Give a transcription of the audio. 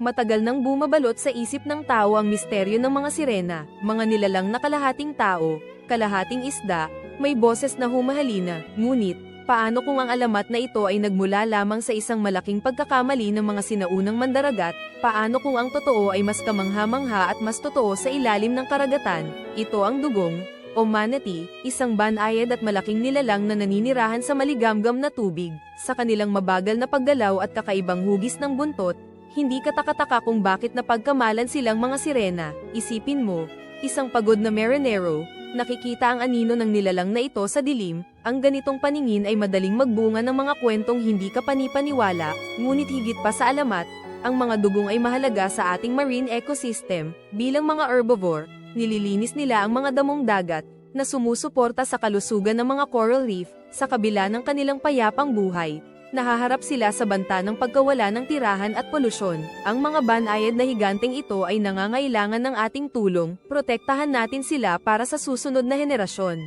Matagal nang bumabalot sa isip ng tao ang misteryo ng mga sirena, mga nilalang na kalahating tao, kalahating isda, may boses na humahalina, ngunit, paano kung ang alamat na ito ay nagmula lamang sa isang malaking pagkakamali ng mga sinaunang mandaragat? Paano kung ang totoo ay mas kamangha-mangha at mas totoo sa ilalim ng karagatan? Ito ang dugong, o manatee, isang banayad at malaking nilalang na naninirahan sa maligamgam na tubig. Sa kanilang mabagal na paggalaw at kakaibang hugis ng buntot, hindi katakataka kung bakit napagkamalan silang mga sirena. Isipin mo, isang pagod na marinero, nakikita ang anino ng nilalang na ito sa dilim. Ang ganitong paningin ay madaling magbunga ng mga kwentong hindi ka panipaniwala, ngunit higit pa sa alamat, ang mga dugong ay mahalaga sa ating marine ecosystem. Bilang mga herbivore, nililinis nila ang mga damong dagat, na sumusuporta sa kalusugan ng mga coral reef. Sa kabila ng kanilang payapang buhay, nahaharap sila sa banta ng pagkawala ng tirahan at polusyon. Ang mga banayad na higanteng ito ay nangangailangan ng ating tulong, protektahan natin sila para sa susunod na henerasyon.